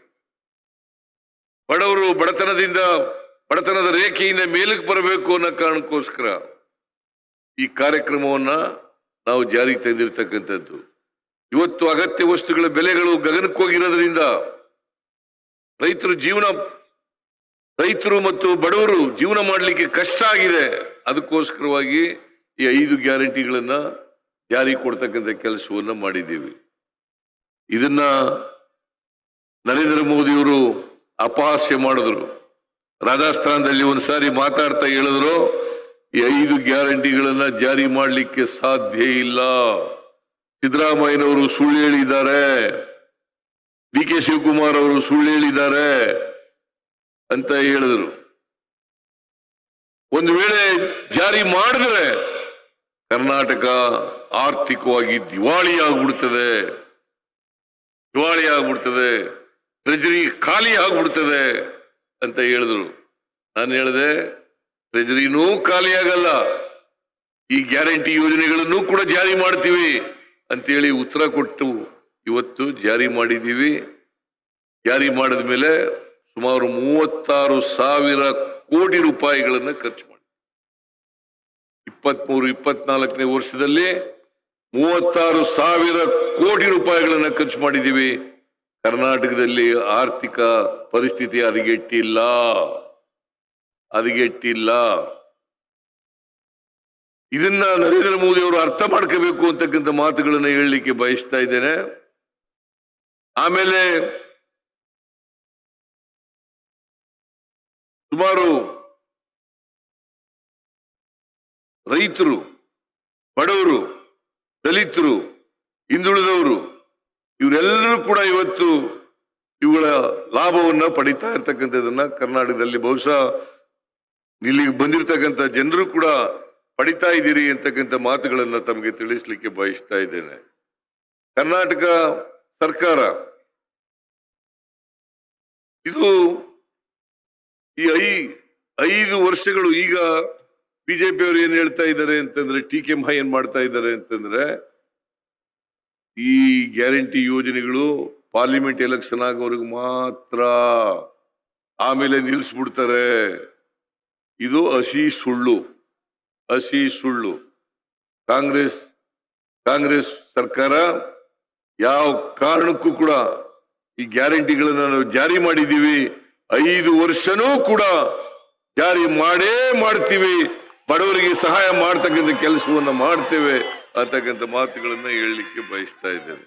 ಬಡವರು ಬಡತನದ ರೇಖೆಯಿಂದ ಮೇಲಕ್ಕೆ ಬರಬೇಕು ಅನ್ನೋ ಕಾರಣಕ್ಕೋಸ್ಕರ ಈ ಕಾರ್ಯಕ್ರಮವನ್ನ ನಾವು ಜಾರಿಗೆ ತಂದಿರತಕ್ಕಂಥದ್ದು. ಇವತ್ತು ಅಗತ್ಯ ವಸ್ತುಗಳ ಬೆಲೆಗಳು ಗಗನಕ್ಕೋಗಿರೋದ್ರಿಂದ ರೈತರು ಮತ್ತು ಬಡವರು ಜೀವನ ಮಾಡಲಿಕ್ಕೆ ಕಷ್ಟ ಆಗಿದೆ. ಅದಕ್ಕೋಸ್ಕರವಾಗಿ ಈ 5 ಗ್ಯಾರಂಟಿಗಳನ್ನ ಜಾರಿ ಕೊಡ್ತಕ್ಕಂಥ ಕೆಲಸವನ್ನ ಮಾಡಿದ್ದೀವಿ. ಇದನ್ನ ನರೇಂದ್ರ ಮೋದಿಯವರು ಅಪಹಾಸ್ಯ ಮಾಡಿದ್ರು. ರಾಜಸ್ಥಾನದಲ್ಲಿ ಒಂದ್ಸಾರಿ ಮಾತಾಡ್ತಾ ಹೇಳಿದ್ರು, ಈ 5 ಗ್ಯಾರಂಟಿಗಳನ್ನ ಜಾರಿ ಮಾಡಲಿಕ್ಕೆ ಸಾಧ್ಯ ಇಲ್ಲ, ಸಿದ್ದರಾಮಯ್ಯನವರು ಸುಳ್ಳು ಹೇಳಿದ್ದಾರೆ, ಡಿ.ಕೆ. ಶಿವಕುಮಾರ್ ಅವರು ಸುಳ್ಳು ಹೇಳಿದ್ದಾರೆ ಅಂತ ಹೇಳಿದ್ರು. ಒಂದು ವೇಳೆ ಜಾರಿ ಮಾಡಿದ್ರೆ ಕರ್ನಾಟಕ ಆರ್ಥಿಕವಾಗಿ ದಿವಾಳಿ ಆಗ್ಬಿಡ್ತದೆ, ಟ್ರೆಜರಿ ಖಾಲಿ ಆಗ್ಬಿಡ್ತದೆ ಅಂತ ಹೇಳಿದ್ರು. ನಾನು ಹೇಳಿದೆ, ಟ್ರೆಜರಿನೂ ಖಾಲಿ ಆಗಲ್ಲ, ಈ ಗ್ಯಾರಂಟಿ ಯೋಜನೆಗಳನ್ನು ಕೂಡ ಜಾರಿ ಮಾಡ್ತೀವಿ ಅಂತೇಳಿ ಉತ್ತರ ಕೊಟ್ಟು ಇವತ್ತು ಜಾರಿ ಮಾಡಿದ್ದೀವಿ. ಜಾರಿ ಮಾಡಿದ ಮೇಲೆ ಸುಮಾರು 36,000 ಕೋಟಿ ರೂಪಾಯಿಗಳನ್ನ ಖರ್ಚು ಮಾಡಿ 23-24ನೇ ವರ್ಷದಲ್ಲಿ 36,000 ಕೋಟಿ ರೂಪಾಯಿಗಳನ್ನ ಖರ್ಚು ಮಾಡಿದ್ದೀವಿ. ಕರ್ನಾಟಕದಲ್ಲಿ ಆರ್ಥಿಕ ಪರಿಸ್ಥಿತಿ ಹದಗೆಟ್ಟಿಲ್ಲ. ಇದನ್ನ ನರೇಂದ್ರ ಮೋದಿ ಅವರು ಅರ್ಥ ಮಾಡ್ಕೋಬೇಕು ಅಂತಕ್ಕಂಥ ಮಾತುಗಳನ್ನು ಹೇಳಲಿಕ್ಕೆ ಬಯಸ್ತಾ ಇದ್ದೇನೆ. ಆಮೇಲೆ ಸುಮಾರು ರೈತರು, ಬಡವರು, ದಲಿತರು, ಹಿಂದುಳಿದವರು ಇವರೆಲ್ಲರೂ ಕೂಡ ಇವತ್ತು ಇವುಗಳ ಲಾಭವನ್ನ ಪಡಿತಾ ಇರ್ತಕ್ಕಂಥದನ್ನ ಕರ್ನಾಟಕದಲ್ಲಿ ಬಹುಶಃ ಇಲ್ಲಿಗೆ ಬಂದಿರತಕ್ಕಂಥ ಜನರು ಕೂಡ ಪಡಿತಾ ಇದ್ದೀರಿ ಅಂತಕ್ಕಂಥ ಮಾತುಗಳನ್ನ ತಮಗೆ ತಿಳಿಸ್ಲಿಕ್ಕೆ ಬಯಸ್ತಾ ಇದ್ದೇನೆ. ಕರ್ನಾಟಕ ಸರ್ಕಾರ ಇದು ಈ 5 ವರ್ಷಗಳು ಈಗ ಬಿಜೆಪಿ ಅವರು ಏನ್ ಹೇಳ್ತಾ ಇದ್ದಾರೆ ಅಂತಂದ್ರೆ, ಟೀಕೆ ಏನ್ ಮಾಡ್ತಾ ಇದ್ದಾರೆ ಅಂತಂದ್ರೆ, ಈ ಗ್ಯಾರಂಟಿ ಯೋಜನೆಗಳು ಪಾರ್ಲಿಮೆಂಟ್ ಎಲೆಕ್ಷನ್ ಆಗೋವರೆಗೂ ಮಾತ್ರ, ಆಮೇಲೆ ನಿಲ್ಲಿಸ್ಬಿಡ್ತಾರೆ. ಇದು ಹಸಿ ಸುಳ್ಳು. ಕಾಂಗ್ರೆಸ್ ಸರ್ಕಾರ ಯಾವ ಕಾರಣಕ್ಕೂ ಕೂಡ ಈ ಗ್ಯಾರಂಟಿಗಳನ್ನ ನಾವು ಜಾರಿ ಮಾಡಿದ್ದೀವಿ, 5 ವರ್ಷನೂ ಕೂಡ ಜಾರಿ ಮಾಡ್ತೀವಿ, ಬಡವರಿಗೆ ಸಹಾಯ ಮಾಡ್ತಕ್ಕಂಥ ಕೆಲಸವನ್ನ ಮಾಡ್ತೇವೆ ಅಂತಕ್ಕಂಥ ಮಾತುಗಳನ್ನ ಹೇಳಲಿಕ್ಕೆ ಬಯಸ್ತಾ ಇದ್ದೇನೆ.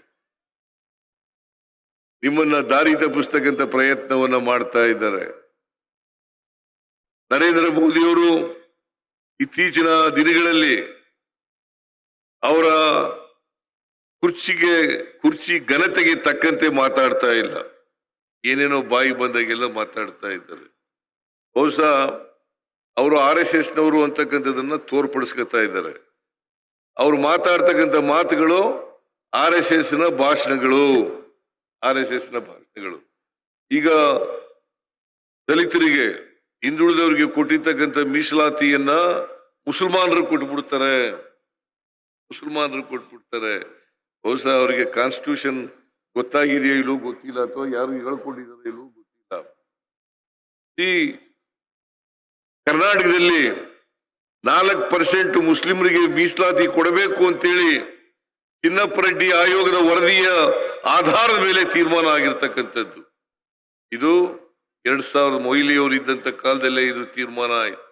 ನಿಮ್ಮನ್ನ ದಾರಿ ತಪ್ಪಿಸ್ತಕ್ಕಂಥ ಪ್ರಯತ್ನವನ್ನ ಮಾಡ್ತಾ ಇದ್ದಾರೆ. ನರೇಂದ್ರ ಮೋದಿಯವರು ಇತ್ತೀಚಿನ ದಿನಗಳಲ್ಲಿ ಅವರ ಕುರ್ಚಿ ಘನತೆಗೆ ತಕ್ಕಂತೆ ಮಾತಾಡ್ತಾ ಇಲ್ಲ. ಏನೇನೋ ಬಾಯಿ ಬಂದಾಗೆಲ್ಲ ಮಾತಾಡ್ತಾ ಇದ್ದಾರೆ. ಬಹುಶಃ ಅವರು RSS ನವರು ಅಂತಕ್ಕಂಥದನ್ನ ತೋರ್ಪಡಿಸ್ಕೊತಾ ಇದ್ದಾರೆ. ಅವ್ರು ಮಾತಾಡ್ತಕ್ಕಂಥ ಮಾತುಗಳು RSS ನ ಭಾಷಣಗಳು. ಈಗ ದಲಿತರಿಗೆ, ಹಿಂದುಳಿದವರಿಗೆ ಕೊಟ್ಟಿರ್ತಕ್ಕಂಥ ಮೀಸಲಾತಿಯನ್ನ ಮುಸಲ್ಮಾನರು ಕೊಟ್ಬಿಡ್ತಾರೆ. ಬಹುಶಃ ಅವರಿಗೆ ಕಾನ್ಸ್ಟಿಟ್ಯೂಷನ್ ಗೊತ್ತಾಗಿದೆಯೋ ಇಲ್ಲೋ ಗೊತ್ತಿಲ್ಲ, ಅಥವಾ ಯಾರು ಹೇಳ್ಕೊಂಡಿದಾರೋ ಇಲ್ಲೋ ಗೊತ್ತಿಲ್ಲ. ಈ ಕರ್ನಾಟಕದಲ್ಲಿ 4% ಮುಸ್ಲಿಮರಿಗೆ ಮೀಸಲಾತಿ ಕೊಡಬೇಕು ಅಂತೇಳಿ ಚಿನ್ನಪ್ಪರೆಡ್ಡಿ ಆಯೋಗದ ವರದಿಯ ಆಧಾರದ ಮೇಲೆ ತೀರ್ಮಾನ ಆಗಿರ್ತಕ್ಕಂಥದ್ದು. ಇದು 2000 ಮೊಯ್ಲಿಯವರು ಇದ್ದಂತ ಕಾಲದಲ್ಲೇ ಇದು ತೀರ್ಮಾನ ಆಯ್ತು.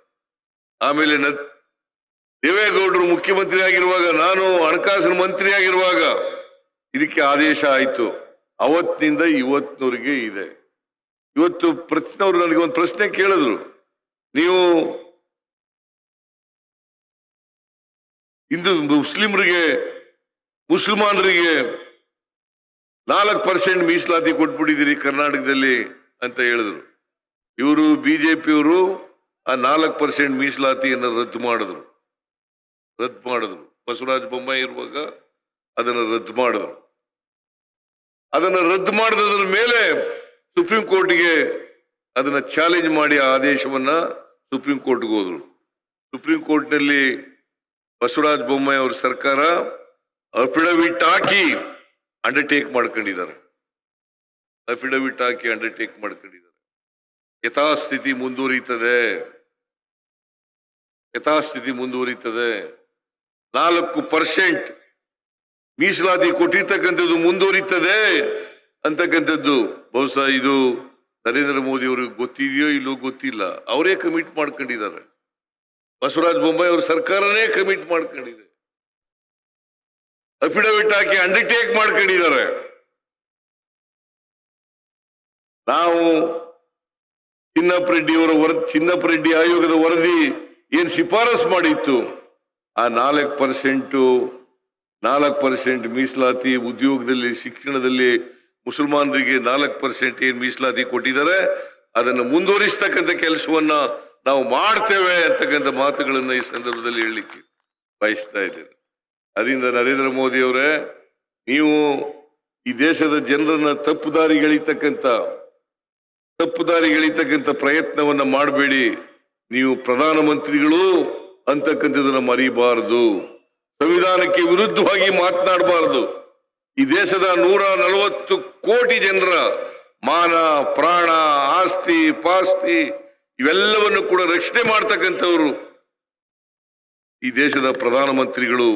ಆಮೇಲೆ ದೇವೇಗೌಡರು ಮುಖ್ಯಮಂತ್ರಿ ಆಗಿರುವಾಗ, ನಾನು ಹಣಕಾಸಿನ ಮಂತ್ರಿ ಆಗಿರುವಾಗ ಇದಕ್ಕೆ ಆದೇಶ ಆಯ್ತು. ಅವತ್ತಿನಿಂದ ಇವತ್ತಿನವರೆಗೆ ಇದೆ. ಇವತ್ತು ಪ್ರತಿನವರು ನನಗೆ ಒಂದು ಪ್ರಶ್ನೆ ಕೇಳಿದ್ರು, ನೀವು ಇಂದು ಮುಸಲ್ಮಾನರಿಗೆ 4% ಮೀಸಲಾತಿ ಕೊಟ್ಬಿಟ್ಟಿದ್ದೀರಿ ಕರ್ನಾಟಕದಲ್ಲಿ ಅಂತ ಹೇಳಿದ್ರು. ಇವರು ಬಿಜೆಪಿಯವರು ಆ 4% ಮೀಸಲಾತಿಯನ್ನು ರದ್ದು ಮಾಡಿದ್ರು. ಬಸವರಾಜ ಬೊಮ್ಮಾಯಿ ಇರುವಾಗ ಅದನ್ನು ರದ್ದು ಮಾಡಿದ್ರು. ಅದನ್ನು ರದ್ದು ಮಾಡಿದ್ರ ಮೇಲೆ ಸುಪ್ರೀಂ ಕೋರ್ಟ್ಗೆ ಅದನ್ನ ಚಾಲೆಂಜ್ ಮಾಡಿ ಆ ಆದೇಶವನ್ನ ಸುಪ್ರೀಂ ಕೋರ್ಟ್ಗೆ ಹೋದ್ರು. ಸುಪ್ರೀಂ ಕೋರ್ಟ್ನಲ್ಲಿ ಬಸವರಾಜ ಬೊಮ್ಮಾಯಿ ಅವರ ಸರ್ಕಾರ ಅಫಿಡವಿಟ್ ಹಾಕಿ ಅಂಡರ್ಟೇಕ್ ಮಾಡ್ಕೊಂಡಿದ್ದಾರೆ. ಯಥಾಸ್ಥಿತಿ ಮುಂದುವರಿತದೆ. 4% ಮೀಸಲಾತಿ ಕೊಟ್ಟಿರ್ತಕ್ಕಂಥದ್ದು ಮುಂದುವರಿತದೆ ಅಂತಕ್ಕಂಥದ್ದು ಬಹುಶಃ ಇದು ನರೇಂದ್ರ ಮೋದಿ ಅವರಿಗೆ ಗೊತ್ತಿದೆಯೋ ಇಲ್ಲೋ ಗೊತ್ತಿಲ್ಲ. ಅವರೇ ಕಮಿಟ್ ಮಾಡ್ಕೊಂಡಿದ್ದಾರೆ. ಬಸವರಾಜ ಬೊಮ್ಮಾಯಿ ಅವರ ಸರ್ಕಾರನೇ ಕಮಿಟ್ ಮಾಡ್ಕೊಂಡಿದೆ. ಅಫಿಡವಿಟ್ ಹಾಕಿ ಅಂಡರ್ಟೇಕ್ ಮಾಡ್ಕೊಂಡಿದ್ದಾರೆ. ನಾವು ಚಿನ್ನಪ್ಪರೆಡ್ಡಿ ಆಯೋಗದ ವರದಿ ಏನ್ ಶಿಫಾರಸ್ ಮಾಡಿತ್ತು, ಆ 4% ಮೀಸಲಾತಿ ಉದ್ಯೋಗದಲ್ಲಿ, ಶಿಕ್ಷಣದಲ್ಲಿ ಮುಸಲ್ಮಾನರಿಗೆ 4% ಏನ್ ಮೀಸಲಾತಿ ಕೊಟ್ಟಿದ್ದಾರೆ ಅದನ್ನು ಮುಂದುವರಿಸತಕ್ಕಂಥ ಕೆಲಸವನ್ನ ನಾವು ಮಾಡ್ತೇವೆ ಅಂತಕ್ಕಂಥ ಮಾತುಗಳನ್ನ ಈ ಸಂದರ್ಭದಲ್ಲಿ ಹೇಳಲಿಕ್ಕೆ ಬಯಸ್ತಾ ಇದ್ದೇನೆ. ಅದರಿಂದ ನರೇಂದ್ರ ಮೋದಿ ಅವರೇ, ನೀವು ಈ ದೇಶದ ಜನರನ್ನ ತಪ್ಪುದಾರಿಗಳಿತಕ್ಕಂಥ ಪ್ರಯತ್ನವನ್ನ ಮಾಡಬೇಡಿ. ನೀವು ಪ್ರಧಾನಮಂತ್ರಿಗಳು ಅಂತಕ್ಕಂಥದನ್ನ ಮರಿಬಾರದು. ಸಂವಿಧಾನಕ್ಕೆ ವಿರುದ್ಧವಾಗಿ ಮಾತನಾಡಬಾರದು. ಈ ದೇಶದ 140 ಕೋಟಿ ಜನರ ಮಾನ, ಪ್ರಾಣ, ಆಸ್ತಿ, ಪಾಸ್ತಿ ಇವೆಲ್ಲವನ್ನು ಕೂಡ ರಕ್ಷಣೆ ಮಾಡ್ತಕ್ಕಂಥವ್ರು ಈ ದೇಶದ ಪ್ರಧಾನಮಂತ್ರಿಗಳು.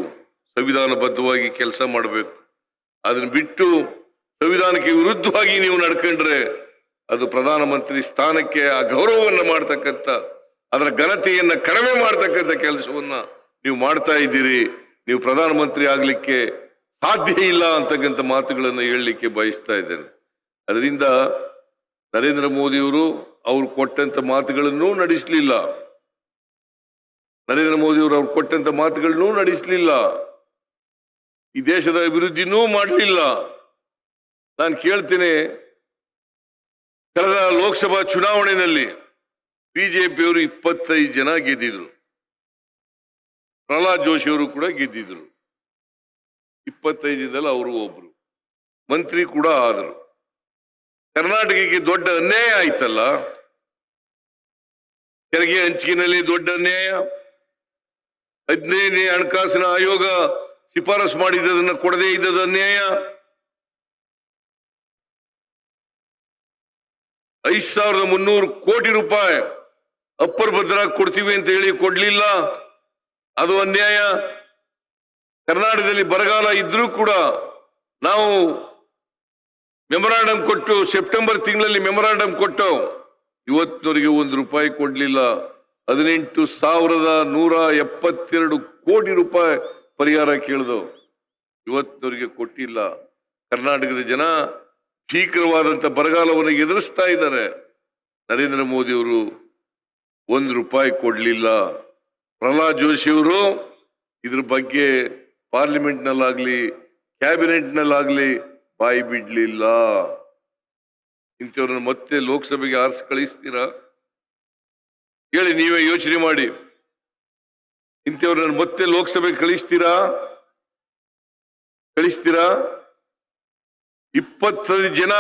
ಸಂವಿಧಾನಬದ್ಧವಾಗಿ ಕೆಲಸ ಮಾಡಬೇಕು. ಅದನ್ನು ಬಿಟ್ಟು ಸಂವಿಧಾನಕ್ಕೆ ವಿರುದ್ಧವಾಗಿ ನೀವು ನಡ್ಕೊಂಡ್ರೆ ಅದು ಪ್ರಧಾನಮಂತ್ರಿ ಸ್ಥಾನಕ್ಕೆ ಆ ಗೌರವವನ್ನ ಮಾಡ್ತಕ್ಕಂಥ, ಅದರ ಘನತೆಯನ್ನ ಕಡಿಮೆ ಮಾಡ್ತಕ್ಕಂಥ ಕೆಲಸವನ್ನ ನೀವು ಮಾಡ್ತಾ ಇದ್ದೀರಿ. ನೀವು ಪ್ರಧಾನಮಂತ್ರಿ ಆಗ್ಲಿಕ್ಕೆ ಸಾಧ್ಯ ಇಲ್ಲ ಅಂತಕ್ಕಂಥ ಮಾತುಗಳನ್ನು ಹೇಳಲಿಕ್ಕೆ ಬಯಸ್ತಾ ಇದ್ದೇನೆ. ಅದರಿಂದ ನರೇಂದ್ರ ಮೋದಿಯವರು ಅವ್ರು ಕೊಟ್ಟಂತ ಮಾತುಗಳನ್ನು ನಡೆಸಲಿಲ್ಲ. ನರೇಂದ್ರ ಮೋದಿಯವರು ಅವ್ರು ಕೊಟ್ಟಂತ ಮಾತುಗಳನ್ನು ನಡೆಸಲಿಲ್ಲ. ಈ ದೇಶದ ಅಭಿವೃದ್ಧಿನೂ ಮಾಡಲಿಲ್ಲ. ನಾನು ಕೇಳ್ತೇನೆ, ಕಳೆದ ಲೋಕಸಭಾ ಚುನಾವಣೆಯಲ್ಲಿ ಬಿಜೆಪಿಯವರು 25 ಜನ ಗೆದ್ದಿದ್ರು. ಪ್ರಹ್ಲಾದ್ ಜೋಶಿ ಅವರು ಕೂಡ ಗೆದ್ದಿದ್ರು. 25 ಜನದಲ್ಲಿ ಅವರು ಒಬ್ರು ಮಂತ್ರಿ ಕೂಡ ಆದರು. ಕರ್ನಾಟಕಕ್ಕೆ ದೊಡ್ಡ ಅನ್ಯಾಯ ಆಯ್ತಲ್ಲ. ತೆರಿಗೆ ಹಂಚಿಕೆಯಲ್ಲಿ ದೊಡ್ಡ ಅನ್ಯಾಯ. 15ನೇ ಹಣಕಾಸಿನ ಆಯೋಗ ಶಿಫಾರಸು ಮಾಡಿದ್ದನ್ನು ಕೊಡದೇ ಇದ್ದದ ಅನ್ಯಾಯ. 5,300 ಕೋಟಿ ರೂಪಾಯಿ ಅಪ್ಪರ್ ಭದ್ರಾ ಕೊಡ್ತೀವಿ ಅಂತ ಹೇಳಿ ಕೊಡ್ಲಿಲ್ಲ, ಅದು ಅನ್ಯಾಯ. ಕರ್ನಾಟಕದಲ್ಲಿ ಬರಗಾಲ ಇದ್ರೂ ಕೂಡ ನಾವು ಮೆಮೊರಾಂಡಮ್ ಕೊಟ್ಟು ಸೆಪ್ಟೆಂಬರ್ ತಿಂಗಳಲ್ಲಿ ಮೆಮೊರಾಂಡಮ್ ಕೊಟ್ಟು ಇವತ್ತಿನವರೆಗೆ ₹1 ಕೊಡ್ಲಿಲ್ಲ. 18,172 ಕೋಟಿ ರೂಪಾಯಿ ಪರಿಹಾರ ಕೇಳಿದವು, ಇವತ್ತಿನವರೆಗೆ ಕೊಟ್ಟಿಲ್ಲ. ಕರ್ನಾಟಕದ ಜನ ಭೀಕರವಾದಂತ ಬರಗಾಲವನ್ನು ಎದುರಿಸ್ತಾ ಇದ್ದಾರೆ. ನರೇಂದ್ರ ಮೋದಿ ಅವರು ₹1 ಕೊಡ್ಲಿಲ್ಲ. ಪ್ರಹ್ಲಾದ್ ಜೋಶಿ ಅವರು ಇದ್ರ ಬಗ್ಗೆ ಪಾರ್ಲಿಮೆಂಟ್ ನಲ್ಲಾಗ್ಲಿ ಕ್ಯಾಬಿನೆಟ್ ನಲ್ಲಾಗ್ಲಿ ಬಾಯಿ ಬಿಡ್ಲಿಲ್ಲ. ಇಂಥವ್ರನ್ನ ಮತ್ತೆ ಲೋಕಸಭೆಗೆ ಆರಿಸಿ ಕಳಿಸ್ತೀರಾ? ಹೇಳಿ, ನೀವೇ ಯೋಚನೆ ಮಾಡಿ. ಇಂಥವ್ರನ್ನ ಮತ್ತೆ ಲೋಕಸಭೆಗೆ ಕಳಿಸ್ತೀರಾ? 25 ಜನ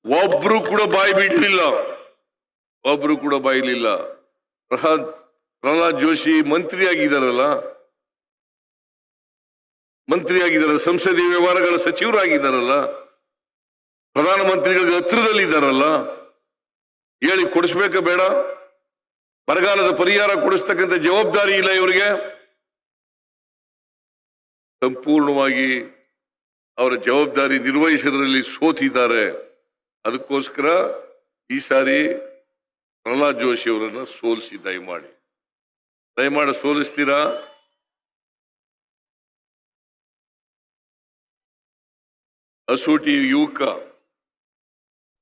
ಒಬ್ರು ಕೂಡ ಬಾಯಿ ಬಿಡ್ಲಿಲ್ಲ. ಪ್ರಹ್ಲಾದ್ ಜೋಶಿ ಮಂತ್ರಿ ಆಗಿದ್ದಾರಲ್ಲ, ಸಂಸದೀಯ ವ್ಯವಹಾರಗಳ ಸಚಿವರಾಗಿದ್ದಾರಲ್ಲ, ಪ್ರಧಾನಮಂತ್ರಿಗಳಿಗೆ ಹತ್ರದಲ್ಲಿದ್ದಾರಲ್ಲ, ಹೇಳಿ ಕೊಡಿಸ್ಬೇಕ ಬೇಡ? ಬರಗಾಲದ ಪರಿಹಾರ ಕೊಡಿಸ್ತಕ್ಕಂಥ ಜವಾಬ್ದಾರಿ ಇಲ್ಲ ಇವರಿಗೆ? ಸಂಪೂರ್ಣವಾಗಿ ಅವರ ಜವಾಬ್ದಾರಿ ನಿರ್ವಹಿಸೋದ್ರಲ್ಲಿ ಸೋತಿದ್ದಾರೆ. ಅದಕ್ಕೋಸ್ಕರ ಈ ಸಾರಿ ಪ್ರಹ್ಲಾದ್ ಜೋಶಿ ಅವರನ್ನ ಸೋಲಿಸಿ ದಯಮಾಡಿ ಸೋಲಿಸ್ತೀರಾ? ಅಸೂಟಿ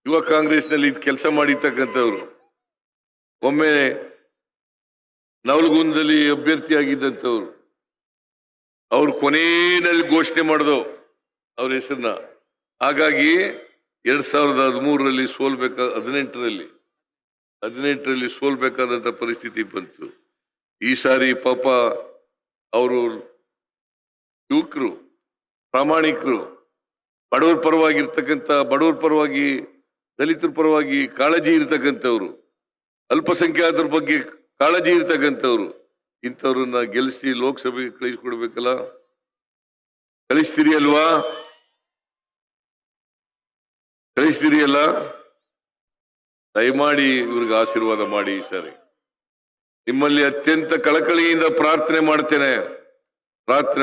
ಯುವ ಕಾಂಗ್ರೆಸ್ನಲ್ಲಿ ಕೆಲಸ ಮಾಡಿರ್ತಕ್ಕಂಥವ್ರು, ಒಮ್ಮೆ ನವಲಗುಂದದಲ್ಲಿ ಅಭ್ಯರ್ಥಿಯಾಗಿದ್ದಂಥವ್ರು, ಅವ್ರು ಕೊನೆಯಲ್ಲಿ ಘೋಷಣೆ ಮಾಡಿದ್ರು ಅವ್ರ ಹೆಸರನ್ನ. ಹಾಗಾಗಿ 2013ರಲ್ಲಿ 18ರಲ್ಲಿ ಸೋಲ್ಬೇಕಾದಂತ ಪರಿಸ್ಥಿತಿ ಬಂತು. ಈ ಸಾರಿ ಪಾಪ ಅವರು ಯುವಕರು, ಪ್ರಾಮಾಣಿಕರು, ಬಡವರ ಪರವಾಗಿ ದಲಿತರ ಪರವಾಗಿ ಕಾಳಜಿ ಇರ್ತಕ್ಕಂಥವ್ರು, ಅಲ್ಪಸಂಖ್ಯಾತರ ಬಗ್ಗೆ ಕಾಳಜಿ ಇರ್ತಕ್ಕಂಥವ್ರು, ಇಂಥವ್ರನ್ನ ಗೆಲ್ಲಿಸಿ ಲೋಕಸಭೆಗೆ ಕಳಿಸ್ಕೊಡ್ಬೇಕಲ್ಲ. ಕಳಿಸ್ತೀರಿ ಅಲ್ಲ? ದಯಮಾಡಿ ಇವ್ರಿಗೆ ಆಶೀರ್ವಾದ ಮಾಡಿ. ಈ ಸಾರಿ ನಿಮ್ಮಲ್ಲಿ ಅತ್ಯಂತ ಕಳಕಳಿಯಿಂದ ಪ್ರಾರ್ಥನೆ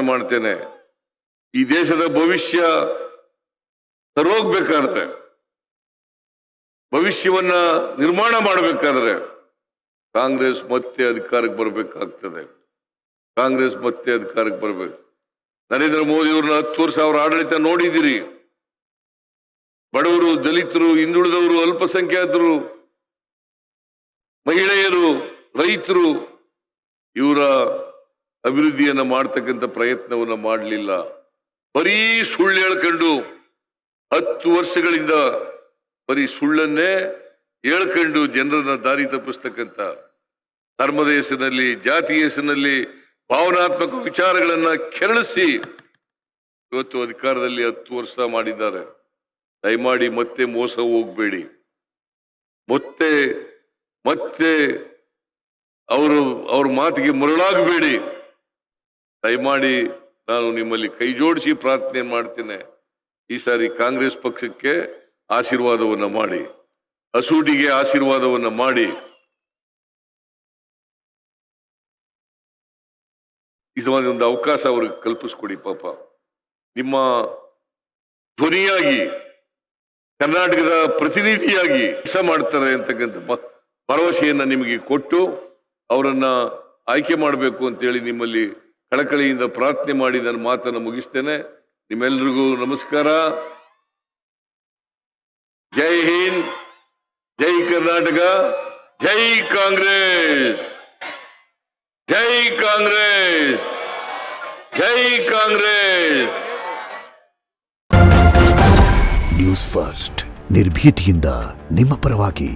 ಮಾಡ್ತೇನೆ. ಈ ದೇಶದ ಭವಿಷ್ಯ ಸರೋಗ್ಬೇಕಾದ್ರೆ, ಭವಿಷ್ಯವನ್ನ ನಿರ್ಮಾಣ ಮಾಡಬೇಕಾದ್ರೆ ಕಾಂಗ್ರೆಸ್ ಮತ್ತೆ ಅಧಿಕಾರಕ್ಕೆ ಬರಬೇಕಾಗ್ತದೆ. ನರೇಂದ್ರ ಮೋದಿ ಅವ್ರನ್ನ 10 ವರ್ಷ ಅವರ ಆಡಳಿತ ನೋಡಿದಿರಿ. ಬಡವರು, ದಲಿತರು, ಹಿಂದುಳಿದವರು, ಅಲ್ಪಸಂಖ್ಯಾತರು, ಮಹಿಳೆಯರು, ರೈತರು, ಇವರ ಅಭಿವೃದ್ಧಿಯನ್ನ ಮಾಡ್ತಕ್ಕಂಥ ಪ್ರಯತ್ನವನ್ನ ಮಾಡಲಿಲ್ಲ. ಬರೀ ಸುಳ್ಳು ಹೇಳ್ಕೊಂಡು 10 ವರ್ಷಗಳಿಂದ ಬರೀ ಸುಳ್ಳನ್ನೇ ಹೇಳ್ಕೊಂಡು ಜನರನ್ನ ದಾರಿ ತಪ್ಪಿಸ್ತಕ್ಕಂಥ, ಧರ್ಮದ ಹೆಸರಿನಲ್ಲಿ, ಜಾತಿಯ ಹೆಸರಿನಲ್ಲಿ ಭಾವನಾತ್ಮಕ ವಿಚಾರಗಳನ್ನ ಕೆರಳಿಸಿ ಇವತ್ತು ಅಧಿಕಾರದಲ್ಲಿ 10 ವರ್ಷ ಮಾಡಿದ್ದಾರೆ. ದಯಮಾಡಿ ಮತ್ತೆ ಮೋಸ ಹೋಗ್ಬೇಡಿ. ಮತ್ತೆ ಅವ್ರ ಮಾತಿಗೆ ಮರಳಾಗಬೇಡಿ. ದಯಮಾಡಿ ನಾನು ನಿಮ್ಮಲ್ಲಿ ಕೈ ಜೋಡಿಸಿ ಪ್ರಾರ್ಥನೆ ಮಾಡ್ತೇನೆ. ಈ ಸಾರಿ ಕಾಂಗ್ರೆಸ್ ಪಕ್ಷಕ್ಕೆ ಆಶೀರ್ವಾದವನ್ನ ಮಾಡಿ, ಅಸೂಟಿಗೆ ಆಶೀರ್ವಾದವನ್ನ ಮಾಡಿ. ಈ ಸಮಾಜ ಒಂದು ಅವಕಾಶ ಅವ್ರಿಗೆ ಕಲ್ಪಿಸ್ಕೊಡಿ. ಪಾಪ ನಿಮ್ಮ ಧ್ವನಿಯಾಗಿ ಕರ್ನಾಟಕದ ಪ್ರತಿನಿಧಿಯಾಗಿ ಕೆಲಸ ಮಾಡ್ತಾರೆ ಅಂತಕ್ಕಂಥ ಭರವಸೆಯನ್ನ ನಿಮಗೆ ಕೊಟ್ಟು ಅವರನ್ನ ಆಯ್ಕೆ ಮಾಡಬೇಕು ಅಂತೇಳಿ ನಿಮ್ಮಲ್ಲಿ ಕಳಕಳಿಯಿಂದ ಪ್ರಾರ್ಥನೆ ಮಾಡಿ ನನ್ನ ಮಾತನ್ನು ಮುಗಿಸ್ತೇನೆ. ನಿಮ್ಮೆಲ್ಲರಿಗೂ ನಮಸ್ಕಾರ. ಜೈ ಹಿಂದ್, ಜೈ ಕರ್ನಾಟಕ, ಜೈ ಕಾಂಗ್ರೆಸ್, ಜೈ ಕಾಂಗ್ರೆಸ್, ಜೈ ಕಾಂಗ್ರೆಸ್. ನ್ಯೂಸ್ ಫಸ್ಟ್ ನಿರ್ಭೀತಿಯಿಂದ ನಿಮ್ಮ ಪರವಾಗಿ.